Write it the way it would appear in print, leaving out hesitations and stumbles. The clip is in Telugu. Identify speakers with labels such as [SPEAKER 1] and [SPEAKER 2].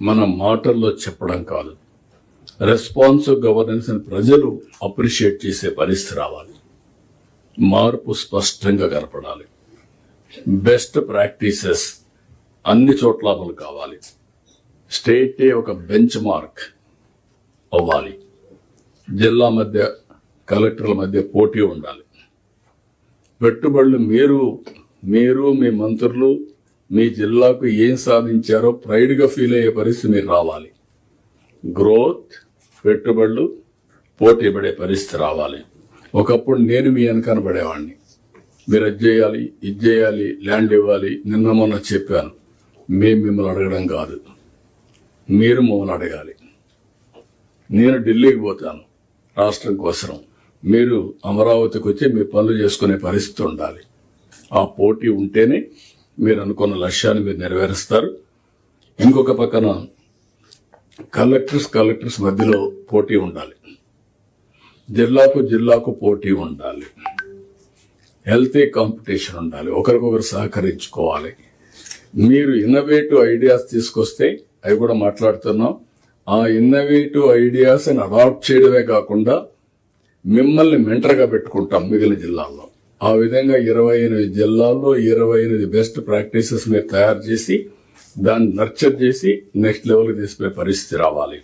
[SPEAKER 1] మన మాటల్లో చెప్పడం కాదు, రెస్పాన్సివ్ గవర్నెన్స్ అని ప్రజలు అప్రిషియేట్ చేసే పరిస్థితి రావాలి. మార్పు స్పష్టంగా కనపడాలి. బెస్ట్ ప్రాక్టీసెస్ అన్ని చోట్ల అమలు కావాలి. స్టేటే ఒక బెంచ్ మార్క్ అవ్వాలి. జిల్లా మధ్య, కలెక్టర్ల మధ్య పోటీ ఉండాలి. పెట్టుబడులు మీరు మీ మంత్రులు మీ జిల్లాకు ఏం సాధించారో ప్రైడ్గా ఫీల్ అయ్యే పరిస్థితి మీరు రావాలి. గ్రోత్, పెట్టుబడులు, పోటీ పడే పరిస్థితి రావాలి. ఒకప్పుడు నేను మీ వెనకాల పడేవాడిని, మీరు అది చేయాలి, ఇది చేయాలి, ల్యాండ్ ఇవ్వాలి. నిన్న మొన్న చెప్పాను, మేము మిమ్మల్ని అడగడం కాదు, మీరు మమ్మల్ని అడగాలి. నేను ఢిల్లీకి పోతాను రాష్ట్రం కోసం, మీరు అమరావతికి వచ్చి మీ పనులు చేసుకునే పరిస్థితి ఉండాలి. ఆ పోటీ ఉంటేనే మీరు అనుకున్న లక్ష్యాన్ని మీరు నెరవేరుస్తారు. ఇంకొక పక్కన కలెక్టర్స్ మధ్యలో పోటీ ఉండాలి. జిల్లాకు పోటీ ఉండాలి. హెల్తీ కాంపిటీషన్ ఉండాలి. ఒకరికొకరు సహకరించుకోవాలి. మీరు ఇన్నోవేటివ్ ఐడియాస్ తీసుకొస్తే అవి కూడా మాట్లాడుతున్నాం. ఆ ఇన్నోవేటివ్ ఐడియాస్ అడాప్ట్ చేయడమే కాకుండా మిమ్మల్ని మెంటర్గా పెట్టుకుంటాం మిగిలిన జిల్లాల్లో. ఆ విధంగా 28 జిల్లాల్లో 28 బెస్ట్ ప్రాక్టీసెస్ మీరు తయారు చేసి దాన్ని నర్చర్ చేసి నెక్స్ట్ లెవెల్కి తీసుకునే పరిస్థితి రావాలి.